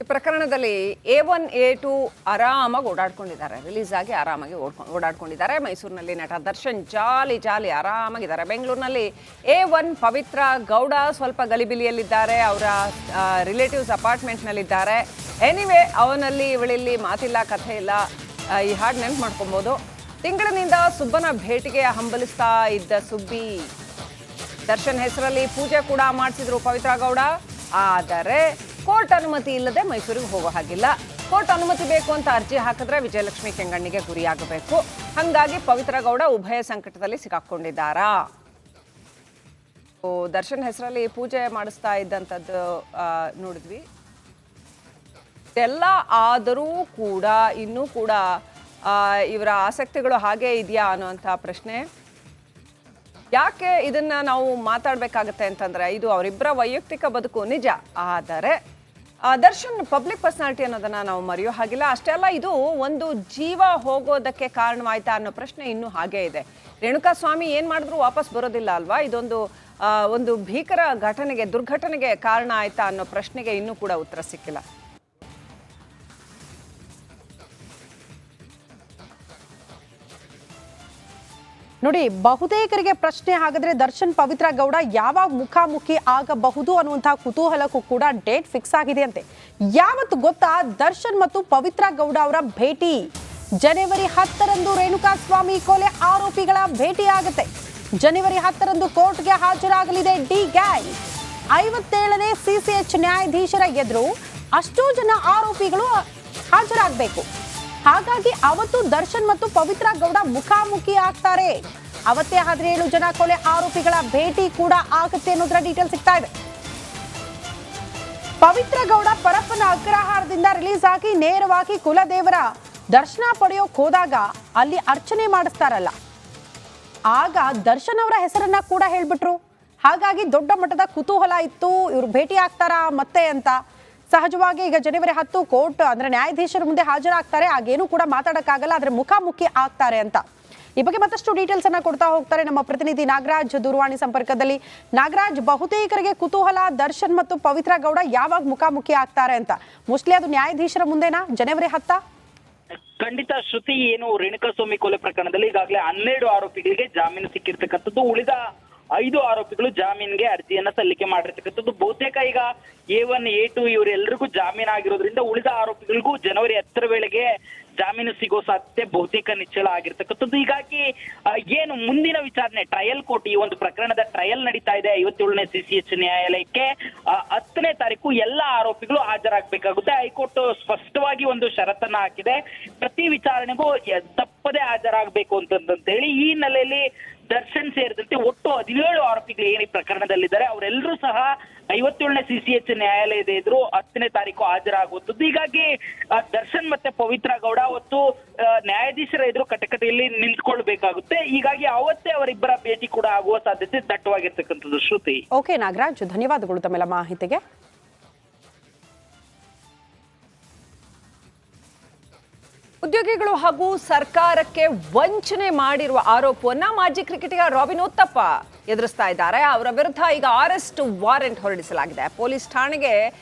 ಪ್ರಕರಣದಲ್ಲಿ A1 A2 ಆರಾಮಾಗಿ ಓಡಾಡ್ಕೊಂಡಿದ್ದಾರೆ. Release ಆಗಿ ಆರಾಮಾಗಿ ಓಡಾಡ್ಕೊಂಡಿದ್ದಾರೆ. ಮೈಸೂರಿನಲ್ಲಿ ನಟ ದರ್ಶನ್ ಜಾಲಿ ಆರಾಮಾಗಿದ್ದಾರೆ. ಬೆಂಗಳೂರಿನಲ್ಲಿ A1 ಪವಿತ್ರ ಗೌಡ ಸ್ವಲ್ಪ ಗಲಿಬಿಲಿಯಲ್ಲಿದ್ದಾರೆ. ಅವರ ರಿಲೇಟಿವ್ಸ್ ಅಪಾರ್ಟ್ಮೆಂಟ್ನಲ್ಲಿದ್ದಾರೆ. ಎನಿವೆ ಅವನಲ್ಲಿ ಇವಳಲ್ಲಿ ಮಾತಿಲ್ಲ ಕಥೆ ಇಲ್ಲ. ಈ ಹಾಡು ನೆನ್ಪು ಮಾಡ್ಕೊಬೋದು. ತಿಂಗಳಿನಿಂದ ಸುಬ್ಬನ ಭೇಟಿಗೆ ಹಂಬಲಿಸ್ತಾ ಇದ್ದ ಸುಬ್ಬಿ ದರ್ಶನ್ ಹೆಸರಲ್ಲಿ ಪೂಜೆ ಕೂಡ ಮಾಡಿಸಿದ್ರು ಪವಿತ್ರ ಗೌಡ. ಆದರೆ ಕೋರ್ಟ್ ಅನುಮತಿ ಇಲ್ಲದೆ ಮೈಸೂರಿಗೆ ಹೋಗೋ ಹಾಗಿಲ್ಲ. ಕೋರ್ಟ್ ಅನುಮತಿ ಬೇಕು ಅಂತ ಅರ್ಜಿ ಹಾಕಿದ್ರೆ ವಿಜಯಲಕ್ಷ್ಮಿ ಕೆಂಗಣ್ಣಿಗೆ ಗುರಿಯಾಗಬೇಕು. ಹಾಗಾಗಿ ಪವಿತ್ರ ಗೌಡ ಉಭಯ ಸಂಕಟದಲ್ಲಿ ಸಿಕ್ಕಾಕೊಂಡಿದ್ದಾರಾ. ದರ್ಶನ್ ಹೆಸರಲ್ಲಿ ಪೂಜೆ ಮಾಡಿಸ್ತಾ ಇದ್ದಂಥದ್ದು ನೋಡಿದ್ವಿ. ಎಲ್ಲ ಆದರೂ ಕೂಡ ಇನ್ನೂ ಕೂಡ ಇವರ ಆಸಕ್ತಿಗಳು ಹಾಗೇ ಇದೆಯಾ ಅನ್ನುವಂಥ ಪ್ರಶ್ನೆ. ಯಾಕೆ ಇದನ್ನ ನಾವು ಮಾತಾಡಬೇಕಾಗತ್ತೆ ಅಂತಂದ್ರೆ ಇದು ಅವರಿಬ್ಬರ ವೈಯಕ್ತಿಕ ಬದುಕು ನಿಜ. ಆದರೆ ದರ್ಶನ್ ಪಬ್ಲಿಕ್ ಪರ್ಸನಾಲಿಟಿ ಅನ್ನೋದನ್ನ ನಾವು ಮರೆಯೋ ಹಾಗಿಲ್ಲ. ಅಷ್ಟೇ ಅಲ್ಲ, ಇದು ಒಂದು ಜೀವ ಹೋಗೋದಕ್ಕೆ ಕಾರಣವಾಯ್ತಾ ಅನ್ನೋ ಪ್ರಶ್ನೆ ಇನ್ನೂ ಹಾಗೇ ಇದೆ. ರೇಣುಕಾ ಸ್ವಾಮಿ ಏನ್ ಮಾಡಿದ್ರು ವಾಪಸ್ ಬರೋದಿಲ್ಲ ಅಲ್ವಾ? ಒಂದು ಭೀಕರ ದುರ್ಘಟನೆಗೆ ಕಾರಣ ಆಯ್ತಾ ಅನ್ನೋ ಪ್ರಶ್ನೆಗೆ ಇನ್ನೂ ಕೂಡ ಉತ್ತರ ಸಿಕ್ಕಿಲ್ಲ. ನೋಡಿ, ಬಹುತೇಕರಿಗೆ ಪ್ರಶ್ನೆ ಹಾಗಾದ್ರೆ ದರ್ಶನ್ ಪವಿತ್ರ ಗೌಡ ಯಾವಾಗ ಮುಖಾಮುಖಿ ಆಗಬಹುದು ಅನ್ನುವಂತಹ ಕುತೂಹಲಕ್ಕೂ ಕೂಡ ಡೇಟ್ ಫಿಕ್ಸ್ ಆಗಿದೆ ಅಂತೆ. ಯಾವತ್ತು ಗೊತ್ತಾ? ದರ್ಶನ್ ಮತ್ತು ಪವಿತ್ರ ಗೌಡ ಅವರ ಭೇಟಿ ಜನವರಿ 10ರಂದು ರೇಣುಕಾ ಸ್ವಾಮಿ ಕೊಲೆ ಆರೋಪಿಗಳ ಭೇಟಿ ಆಗುತ್ತೆ. ಜನವರಿ 10ರಂದು ಕೋರ್ಟ್ಗೆ ಹಾಜರಾಗಲಿದೆ ಡಿ ಗ್ಯಾಂಗ್. 57ನೇ CCH ನ್ಯಾಯಾಧೀಶರ ಎದುರು ಅಷ್ಟೋ ಜನ ಆರೋಪಿಗಳು ಹಾಜರಾಗಬೇಕು. ಹಾಗಾಗಿ ಅವತ್ತು ದರ್ಶನ್ ಮತ್ತು ಪವಿತ್ರ ಗೌಡ ಮುಖಾಮುಖಿ ಆಗ್ತಾರೆ. ಅವತ್ತೇ 17 ಜನ ಕೊಲೆ ಆರೋಪಿಗಳ ಭೇಟಿ ಕೂಡ ಆಗುತ್ತೆ ಅನ್ನೋದ್ರ ಡೀಟೇಲ್ ಸಿಗ್ತಾ ಇದೆ. ಪವಿತ್ರ ಗೌಡ ಪರಪ್ಪನ ಅಗ್ರಹಾರದಿಂದ ರಿಲೀಸ್ ಆಗಿ ನೇರವಾಗಿ ಕುಲದೇವರ ದರ್ಶನ ಪಡೆಯೋಕ್ ಹೋದಾಗ ಅಲ್ಲಿ ಅರ್ಚನೆ ಮಾಡಿಸ್ತಾರಲ್ಲ, ಆಗ ದರ್ಶನ್ ಅವರ ಹೆಸರನ್ನ ಕೂಡ ಹೇಳ್ಬಿಟ್ರು. ಹಾಗಾಗಿ ದೊಡ್ಡ ಮಟ್ಟದ ಕುತೂಹಲ ಇತ್ತು, ಇವ್ರು ಭೇಟಿ ಆಗ್ತಾರಾ ಮತ್ತೆ ಅಂತ. ಸಹಜವಾಗಿ ಈಗ ಜನವರಿ 10 ಕೋರ್ಟ್ ಅಂದ್ರೆ ನ್ಯಾಯಾಧೀಶರ ಮುಂದೆ ಹಾಜರಾಗ್ತಾರೆ. ಆಗೇನು ಕೂಡ ಮಾತಾಡಕ್ಕಾಗಲ್ಲ, ಆದ್ರೆ ಮುಖಾಮುಖಿ ಆಗ್ತಾರೆ ಅಂತ. ಈ ಬಗ್ಗೆ ಮತ್ತಷ್ಟು ಡೀಟೇಲ್ಸ್ ಅನ್ನ ಕೊಡ್ತಾ ಹೋಗ್ತಾರೆ ನಮ್ಮ ಪ್ರತಿನಿಧಿ ನಾಗರಾಜ್ ದೂರವಾಣಿ ಸಂಪರ್ಕದಲ್ಲಿ. ನಾಗರಾಜ್, ಬಹುತೇಕರಿಗೆ ಕುತೂಹಲ ದರ್ಶನ್ ಮತ್ತು ಪವಿತ್ರ ಗೌಡ ಯಾವಾಗ ಮುಖಾಮುಖಿ ಆಗ್ತಾರೆ ಅಂತ. ಮೋಸ್ಟ್ಲಿ ಅದು ನ್ಯಾಯಾಧೀಶರ ಮುಂದೆನಾ ಜನವರಿ 10? ಖಂಡಿತ ಶ್ರುತಿ, ಏನು ರೇಣುಕಾ ಸ್ವಾಮಿ ಕೊಲೆ ಪ್ರಕರಣದಲ್ಲಿ ಈಗಾಗಲೇ 12 ಆರೋಪಿಗಳಿಗೆ ಜಾಮೀನು ಸಿಕ್ಕಿರ್ತಕ್ಕಂಥದ್ದು. ಉಳಿದ 5 ಆರೋಪಿಗಳು ಜಾಮೀನ್ಗೆ ಅರ್ಜಿಯನ್ನ ಸಲ್ಲಿಕೆ ಮಾಡಿರ್ತಕ್ಕಂಥದ್ದು. ಬಹುತೇಕ ಈಗ A1 A2 ಇವರೆಲ್ಲರಿಗೂ ಜಾಮೀನು ಆಗಿರೋದ್ರಿಂದ ಉಳಿದ ಆರೋಪಿಗಳಿಗೂ ಜನವರಿ 10ರ ವೇಳೆಗೆ ಜಾಮೀನು ಸಿಗೋ ಸಾಧ್ಯತೆ ಬಹುತೇಕ ನಿಚ್ಚಳ ಆಗಿರ್ತಕ್ಕಂಥದ್ದು. ಹೀಗಾಗಿ ಏನು ಮುಂದಿನ ವಿಚಾರಣೆ ಟ್ರಯಲ್ ಕೋರ್ಟ್, ಈ ಒಂದು ಪ್ರಕರಣದ ಟ್ರಯಲ್ ನಡೀತಾ ಇದೆ 57ನೇ CCH ನ್ಯಾಯಾಲಯಕ್ಕೆ. 10ನೇ ತಾರೀಕು ಎಲ್ಲ ಆರೋಪಿಗಳು ಹಾಜರಾಗಬೇಕಾಗುತ್ತೆ. ಹೈಕೋರ್ಟ್ ಸ್ಪಷ್ಟವಾಗಿ ಒಂದು ಷರತ್ತನ್ನ ಹಾಕಿದೆ, ಪ್ರತಿ ವಿಚಾರಣೆಗೂ ತಪ್ಪದೆ ಹಾಜರಾಗಬೇಕು ಅಂತ ಹೇಳಿ. ಈ ಹಿನ್ನೆಲೆಯಲ್ಲಿ ದರ್ಶನ್ ಸೇರಿದಂತೆ ಒಟ್ಟು 17 ಆರೋಪಿಗಳು ಏನು ಈ ಪ್ರಕರಣದಲ್ಲಿದ್ದಾರೆ ಅವರೆಲ್ಲರೂ ಸಹ 57ನೇ CCH ನ್ಯಾಯಾಲಯದ ಎದುರು 10ನೇ ತಾರೀಕು ಹಾಜರಾಗುವಂಥದ್ದು. ಹೀಗಾಗಿ ದರ್ಶನ್ ಮತ್ತೆ ಪವಿತ್ರ ಗೌಡ ಅವತ್ತು ನ್ಯಾಯಾಧೀಶರ ಎದುರು ಕಟಕಟೆಯಲ್ಲಿ ನಿಂತ್ಕೊಳ್ಬೇಕಾಗುತ್ತೆ. ಹೀಗಾಗಿ ಅವತ್ತೇ ಅವರಿಬ್ಬರ ಭೇಟಿ ಕೂಡ ಆಗುವ ಸಾಧ್ಯತೆ ದಟ್ಟವಾಗಿರ್ತಕ್ಕಂಥದ್ದು. ಶ್ರುತಿ. ಓಕೆ ನಾಗರಾಜ್, ಧನ್ಯವಾದಗಳು ತಮ್ಮೆಲ್ಲ ಮಾಹಿತಿಗೆ. ಉದ್ಯೋಗಿಗಳು ಹಾಗೂ ಸರ್ಕಾರಕ್ಕೆ ವಂಚನೆ ಮಾಡಿರುವ ಆರೋಪವನ್ನ ಮಾಜಿ ಕ್ರಿಕೆಟಿಗ ರಾಬಿನ್ ಉತ್ತಪ್ಪ ಎದುರಿಸ್ತಾ ಇದ್ದಾರೆ. ಅವರ ವಿರುದ್ಧ ಈಗ ಅರೆಸ್ಟ್ ವಾರೆಂಟ್ ಹೊರಡಿಸಲಾಗಿದೆ. ಪೊಲೀಸ್ ಠಾಣೆಗೆ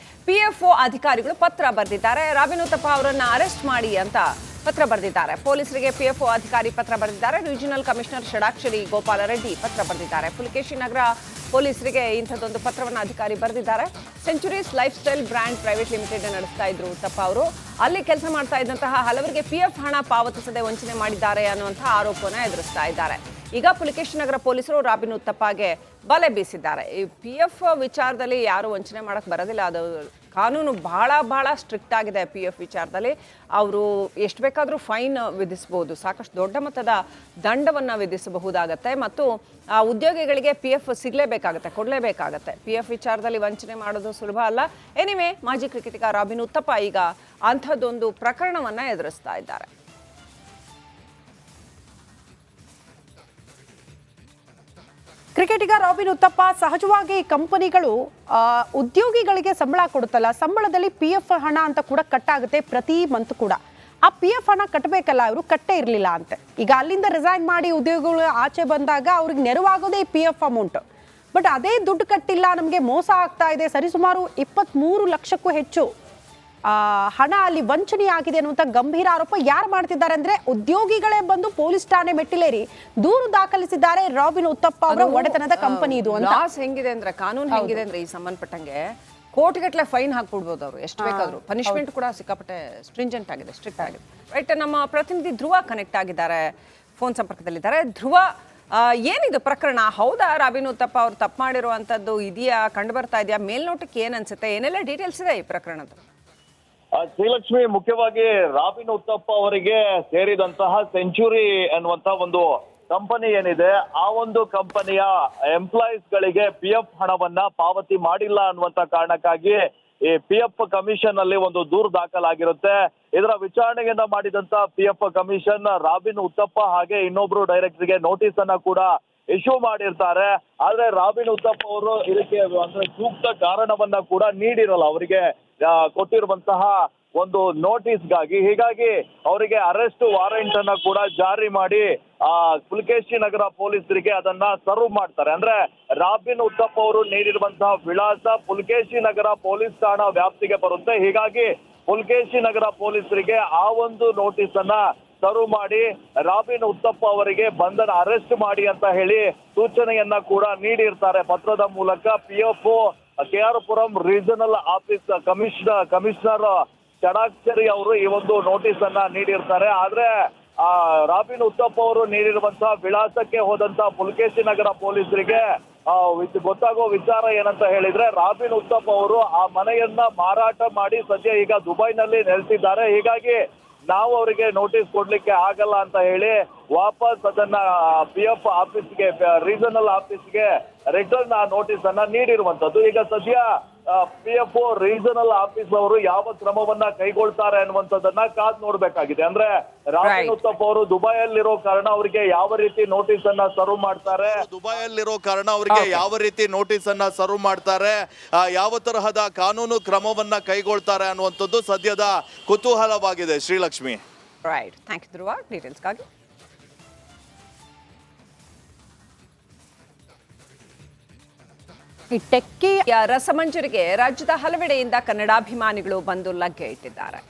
PFO ಅಧಿಕಾರಿಗಳು ಪತ್ರ ಬರೆದಿದ್ದಾರೆ. ರಾಬಿನ್ ಉತ್ತಪ್ಪ ಅವರನ್ನ ಅರೆಸ್ಟ್ ಮಾಡಿ ಅಂತ ಪತ್ರ ಬರೆದಿದ್ದಾರೆ. ಪೊಲೀಸರಿಗೆ PFO ಅಧಿಕಾರಿ ಪತ್ರ ಬರೆದಿದ್ದಾರೆ. ರೀಜನಲ್ ಕಮಿಷನರ್ ಷಡಾಕ್ಷರಿ ಗೋಪಾಲ ರೆಡ್ಡಿ ಪತ್ರ ಬರೆದಿದ್ದಾರೆ. ಪುಲಕೇಶಿ ನಗರ ಪೊಲೀಸರಿಗೆ ಇಂಥದ್ದೊಂದು ಪತ್ರವನ್ನು ಅಧಿಕಾರಿ ಬರೆದಿದ್ದಾರೆ. Centuries life style brand private limited ನಡೆಸ್ತಾ ಇದ್ರು ಉತ್ತಪ್ಪ ಅವರು. ಅಲ್ಲಿ ಕೆಲಸ ಮಾಡ್ತಾ ಇದ್ದಂತಹ ಹಲವರಿಗೆ PF ಹಣ ಪಾವತಿಸದೆ ವಂಚನೆ ಮಾಡಿದ್ದಾರೆ ಅನ್ನುವಂತಹ ಆರೋಪವನ್ನು ಎದುರಿಸ್ತಾ ಇದ್ದಾರೆ. ಈಗ ಪುಲಕೇಶಿ ನಗರ ಪೊಲೀಸರು ರಾಬಿನ್ ಉತ್ತಪ್ಪಗೆ ಬಲೆ ಬೀಸಿದ್ದಾರೆ. ಈ PF ವಿಚಾರದಲ್ಲಿ ಯಾರು ವಂಚನೆ ಮಾಡಕ್ ಬರೋದಿಲ್ಲ. ಅದು ಕಾನೂನು ಬಹಳ ಸ್ಟ್ರಿಕ್ಟ್ ಆಗಿದೆ. PF ವಿಚಾರದಲ್ಲಿ ಅವರು ಎಷ್ಟು ಬೇಕಾದರೂ ಫೈನ್ ವಿಧಿಸಬಹುದು, ಸಾಕಷ್ಟು ದೊಡ್ಡ ಮೊತ್ತದ ದಂಡವನ್ನು ವಿಧಿಸಬಹುದಾಗತ್ತೆ. ಮತ್ತು ಆ ಉದ್ಯೋಗಿಗಳಿಗೆ PF ಕೊಡಲೇಬೇಕಾಗತ್ತೆ. PF ವಿಚಾರದಲ್ಲಿ ವಂಚನೆ ಮಾಡೋದು ಸುಲಭ ಅಲ್ಲ. ಎನಿವೆ, ಮಾಜಿ ಕ್ರಿಕೆಟಿಗ ರಾಬಿನ್ ಉತ್ತಪ್ಪ ಈಗ ಅಂಥದ್ದೊಂದು ಪ್ರಕರಣವನ್ನು ಎದುರಿಸ್ತಾ ಇದ್ದಾರೆ. ಕ್ರಿಕೆಟಿಗ ರಾಬಿನ್ ಉತ್ತಪ್ಪ, ಸಹಜವಾಗಿ ಕಂಪನಿಗಳು ಉದ್ಯೋಗಿಗಳಿಗೆ ಸಂಬಳ ಕೊಡುತ್ತಲ್ಲ, ಸಂಬಳದಲ್ಲಿ PF ಹಣ ಅಂತ ಕೂಡ ಕಟ್ಟಾಗುತ್ತೆ ಪ್ರತಿ ಮಂತ್ ಕೂಡ. ಆ PF ಹಣ ಕಟ್ಟಬೇಕಲ್ಲ, ಇವರು ಕಟ್ಟೇ ಇರಲಿಲ್ಲ ಅಂತೆ. ಈಗ ಅಲ್ಲಿಂದ ರಿಸೈನ್ ಮಾಡಿ ಉದ್ಯೋಗಿಗಳು ಆಚೆ ಬಂದಾಗ ಅವ್ರಿಗೆ ನೆರವಾಗೋದೇ PF ಅಮೌಂಟ್. ಬಟ್ ಅದೇ ದುಡ್ಡು ಕಟ್ಟಿಲ್ಲ, ನಮಗೆ ಮೋಸ ಆಗ್ತಾ ಇದೆ. ಸರಿಸುಮಾರು 23 ಲಕ್ಷಕ್ಕೂ ಹೆಚ್ಚು ಹಣ ಅಲ್ಲಿ ವಂಚನೆ ಆಗಿದೆ ಅನ್ನುವಂಥ ಗಂಭೀರ ಆರೋಪ ಯಾರು ಮಾಡ್ತಿದ್ದಾರೆ ಅಂದ್ರೆ ಉದ್ಯೋಗಿಗಳೇ ಬಂದು ಪೊಲೀಸ್ ಠಾಣೆ ಮೆಟ್ಟಿಲೇರಿ ದೂರು ದಾಖಲಿಸಿದ್ದಾರೆ. ರಾಬಿನ್ ಉತ್ತಪ್ಪ ಅವರ ಒಡೆತನದ ಕಂಪನಿ ಇದು ಅಂತ. ಲಾಸ್ ಹೆಂಗಿದೆ ಅಂದ್ರೆ, ಕಾನೂನು ಹೆಂಗಿದೆ ಅಂದ್ರೆ ಈ ಸಂಬಂಧಪಟ್ಟಂಗೆ ಕೋಟಿಗಟ್ಟಲೆ ಫೈನ್ ಹಾಕ್ಬಿಡ್ಬೋದು ಅವರು ಎಷ್ಟು ಬೇಕಾದ್ರು. ಪನಿಷ್ಮೆಂಟ್ ಕೂಡ ಸಿಕ್ಕಾಪಟ್ಟೆ ಸ್ಟ್ರಿಂಜೆಂಟ್ ಆಗಿದೆ, ಸ್ಟ್ರಿಕ್ಟ್ ಆಗಿದೆ. ರೈಟ್, ನಮ್ಮ ಪ್ರತಿನಿಧಿ ಧ್ರುವ ಕನೆಕ್ಟ್ ಆಗಿದ್ದಾರೆ, ಫೋನ್ ಸಂಪರ್ಕದಲ್ಲಿದ್ದಾರೆ. ಧ್ರುವ, ಏನಿದು ಪ್ರಕರಣ? ಹೌದಾ ರಾಬಿನ್ ಉತ್ತಪ್ಪ ಅವ್ರು ತಪ್ಪು ಮಾಡಿರುವಂತದ್ದು ಇದೆಯಾ, ಕಂಡು ಬರ್ತಾ ಇದೆಯಾ? ಮೇಲ್ನೋಟಕ್ಕೆ ಏನ್ ಅನ್ಸುತ್ತೆ? ಏನೆಲ್ಲ ಡೀಟೇಲ್ಸ್ ಇದೆ ಈ ಪ್ರಕರಣದ? ಶ್ರೀಲಕ್ಷ್ಮಿ, ಮುಖ್ಯವಾಗಿ ರಾಬಿನ್ ಉತ್ತಪ್ಪ ಅವರಿಗೆ ಸೇರಿದಂತಹ ಸೆಂಚುರಿ ಅನ್ನುವಂತ ಒಂದು ಕಂಪನಿ ಏನಿದೆ, ಆ ಒಂದು ಕಂಪನಿಯ ಎಂಪ್ಲಾಯೀಸ್ ಗಳಿಗೆ PF ಹಣವನ್ನ ಪಾವತಿ ಮಾಡಿಲ್ಲ ಅನ್ನುವಂತ ಕಾರಣಕ್ಕಾಗಿ ಈ PF ಕಮಿಷನ್ ಅಲ್ಲಿ ಒಂದು ದೂರು ದಾಖಲಾಗಿರುತ್ತೆ. ಇದರ ವಿಚಾರಣೆಯನ್ನ ಮಾಡಿದಂತ PF ಕಮಿಷನ್ ರಾಬಿನ್ ಉತ್ತಪ್ಪ ಹಾಗೆ ಇನ್ನೊಬ್ರು ಡೈರೆಕ್ಟರ್ಗೆ ನೋಟಿಸ್ ಅನ್ನ ಕೂಡ ಇಶ್ಯೂ ಮಾಡಿರ್ತಾರೆ. ಆದ್ರೆ ರಾಬಿನ್ ಉತ್ತಪ್ಪ ಅವರು ಇದಕ್ಕೆ ಅಂದ್ರೆ ಸೂಕ್ತ ಕಾರಣವನ್ನ ಕೂಡ ನೀಡಿರಲ್ಲ ಅವರಿಗೆ ಕೊಟ್ಟಿರುವಂತಹ ಒಂದು ನೋಟಿಸ್ಗಾಗಿ. ಹೀಗಾಗಿ ಅವರಿಗೆ ಅರೆಸ್ಟ್ ವಾರೆಂಟ್ ಅನ್ನ ಕೂಡ ಜಾರಿ ಮಾಡಿ ಪುಲಕೇಶಿ ನಗರ ಪೊಲೀಸರಿಗೆ ಅದನ್ನ ಸರ್ವ್ ಮಾಡ್ತಾರೆ. ಅಂದ್ರೆ ರಾಬಿನ್ ಉತ್ತಪ್ಪ ಅವರು ನೀಡಿರುವಂತಹ ವಿಳಾಸ ಪುಲಕೇಶಿ ನಗರ ಪೊಲೀಸ್ ಠಾಣಾ ವ್ಯಾಪ್ತಿಗೆ ಬರುತ್ತೆ. ಹೀಗಾಗಿ ಪುಲಕೇಶಿ ನಗರ ಪೊಲೀಸರಿಗೆ ಆ ಒಂದು ನೋಟಿಸ್ ಅನ್ನ ಸರ್ವ್ ಮಾಡಿ ರಾಬಿನ್ ಉತ್ತಪ್ಪ ಅವರಿಗೆ ಬಂಧನ ಅರೆಸ್ಟ್ ಮಾಡಿ ಅಂತ ಹೇಳಿ ಸೂಚನೆಯನ್ನ ಕೂಡ ನೀಡಿರ್ತಾರೆ ಪತ್ರದ ಮೂಲಕ. PFO KR Puram regional office commissioner Shadakshari ಅವರು ಈ ಒಂದು ನೋಟಿಸ್ ಅನ್ನ ನೀಡಿರ್ತಾರೆ. ಆದ್ರೆ ರಾಬಿನ್ ಉತ್ತಪ್ಪ ಅವರು ನೀಡಿರುವಂತಹ ವಿಳಾಸಕ್ಕೆ ಹೋದಂತಹ ಪುಲಕೇಶಿ ನಗರ ಪೊಲೀಸರಿಗೆ ಗೊತ್ತಾಗೋ ವಿಚಾರ ಏನಂತ ಹೇಳಿದ್ರೆ, ರಾಬಿನ್ ಉತ್ತಪ್ಪ ಅವರು ಆ ಮನೆಯನ್ನ ಮಾರಾಟ ಮಾಡಿ ಸದ್ಯ ಈಗ ದುಬೈನಲ್ಲಿ ನೆಲೆಸಿದ್ದಾರೆ. ಹೀಗಾಗಿ ನಾವು ಅವರಿಗೆ ನೋಟಿಸ್ ಕೊಡ್ಲಿಕ್ಕೆ ಆಗಲ್ಲ ಅಂತ ಹೇಳಿ ವಾಪಸ್ ಅದನ್ನ PF ಆಫೀಸ್ಗೆ, ರೀಜನಲ್ ಆಫೀಸ್ಗೆ ರಿಟರ್ನ್ ಆ ನೋಟಿಸ್ ಅನ್ನ ನೀಡಿರುವಂತದ್ದು. ಈಗ ಸದ್ಯ PFO ರೀಜನಲ್ ಆಫೀಸ್ ಅವರು ಯಾವ ಕ್ರಮವನ್ನ ಕೈಗೊಳ್ತಾರೆ ಅನ್ನುವಂಥದ್ದನ್ನ ಕಾದ್ ನೋಡ್ಬೇಕಾಗಿದೆ. ಅಂದ್ರೆ ರಾಬಿನ್ ಉತ್ತಪ್ಪ ಅವರು ದುಬೈಯಲ್ಲಿರೋ ಕಾರಣ ಅವರಿಗೆ ಯಾವ ರೀತಿ ನೋಟಿಸ್ ಅನ್ನ ಸರ್ವ್ ಮಾಡ್ತಾರೆ, ಯಾವ ತರಹದ ಕಾನೂನು ಕ್ರಮವನ್ನ ಕೈಗೊಳ್ತಾರೆ ಅನ್ನುವಂಥದ್ದು ಸದ್ಯದ ಕುತೂಹಲವಾಗಿದೆ. ಶ್ರೀಲಕ್ಷ್ಮಿ, ರೈಟ್, ಥ್ಯಾಂಕ್ ಯು ಧ್ರುವ ಡೀಟೇಲ್ಸ್ಗಾಗಿ. ಈ ಟೆಕ್ಕಿ ರಸಮಂಜರಿಗೆ ರಾಜ್ಯದ ಹಲವೆಡೆಯಿಂದ ಕನ್ನಡಾಭಿಮಾನಿಗಳು ಬಂದು ಲಗ್ಗೆ ಇಟ್ಟಿದ್ದಾರೆ.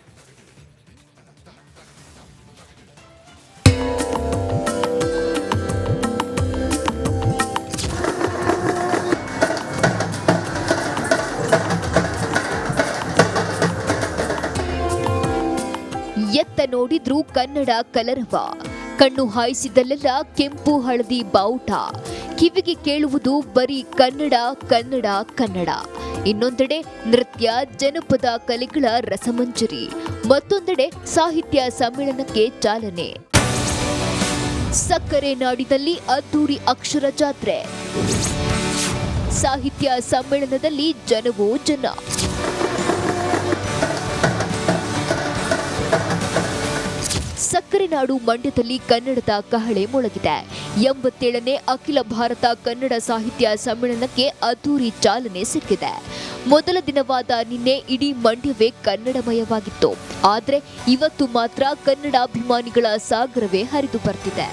ಎತ್ತ ನೋಡಿದ್ರು ಕನ್ನಡ ಕಲರವ, ಕಣ್ಣು ಹಾಯಿಸಿದಲ್ಲೆಲ್ಲ ಕೆಂಪು ಹಳದಿ ಬಾವುಟ, ಕಿವಿಗೆ ಕೇಳುವುದು ಬರೀ ಕನ್ನಡ ಕನ್ನಡ ಕನ್ನಡ. ಇನ್ನೊಂದೆಡೆ ನೃತ್ಯ, ಜನಪದ ಕಲೆಗಳ ರಸಮಂಜರಿ, ಮತ್ತೊಂದೆಡೆ ಸಾಹಿತ್ಯ ಸಮ್ಮೇಳನಕ್ಕೆ ಚಾಲನೆ. ಸಕ್ಕರೆ ನಾಡಿನಲ್ಲಿ ಅದ್ದೂರಿ ಅಕ್ಷರ ಜಾತ್ರೆ, ಸಾಹಿತ್ಯ ಸಮ್ಮೇಳನದಲ್ಲಿ ಜನವೋ ಜನ. ಸಕ್ಕರೆ ನಾಡು ಮಂಡ್ಯದಲ್ಲಿ ಕನ್ನಡದ ಕಹಳೆ ಮೊಳಗಿದೆ. 87ನೇ ಅಖಿಲ ಭಾರತ ಕನ್ನಡ ಸಾಹಿತ್ಯ ಸಮ್ಮೇಳನಕ್ಕೆ ಅದ್ದೂರಿ ಚಾಲನೆ ಸಿಕ್ಕಿದೆ. ಮೊದಲ ದಿನವಾದ ನಿನ್ನೆ ಇಡೀ ಮಂಡ್ಯವೇ ಕನ್ನಡಮಯವಾಗಿತ್ತು. ಆದರೆ ಇವತ್ತು ಮಾತ್ರ ಕನ್ನಡಾಭಿಮಾನಿಗಳ ಸಾಗರವೇ ಹರಿದು ಬರ್ತಿದೆ.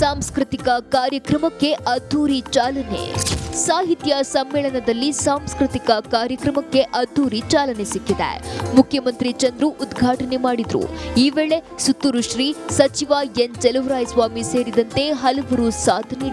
ಸಾಂಸ್ಕೃತಿಕ ಕಾರ್ಯಕ್ರಮಕ್ಕೆ ಅದ್ದೂರಿ ಚಾಲನೆ. ಸಾಹಿತ್ಯ ಸಮ್ಮೇಳನದಲ್ಲಿ ಸಾಂಸ್ಕೃತಿಕ ಕಾರ್ಯಕ್ರಮಕ್ಕೆ ಅದ್ದೂರಿ ಚಾಲನೆ ಸಿಕ್ಕಿದೆ. ಮುಖ್ಯಮಂತ್ರಿ ಚಂದ್ರು ಉದ್ಘಾಟನೆ ಮಾಡಿದ್ರು. ಈ ವೇಳೆ ಸುತ್ತೂರು ಶ್ರೀ, ಸಚಿವ ಎನ್. ಚೆಲುವರಾಯಸ್ವಾಮಿ ಸೇರಿದಂತೆ ಹಲವರು ಸಾಥ್ ನೀಡಿದರು.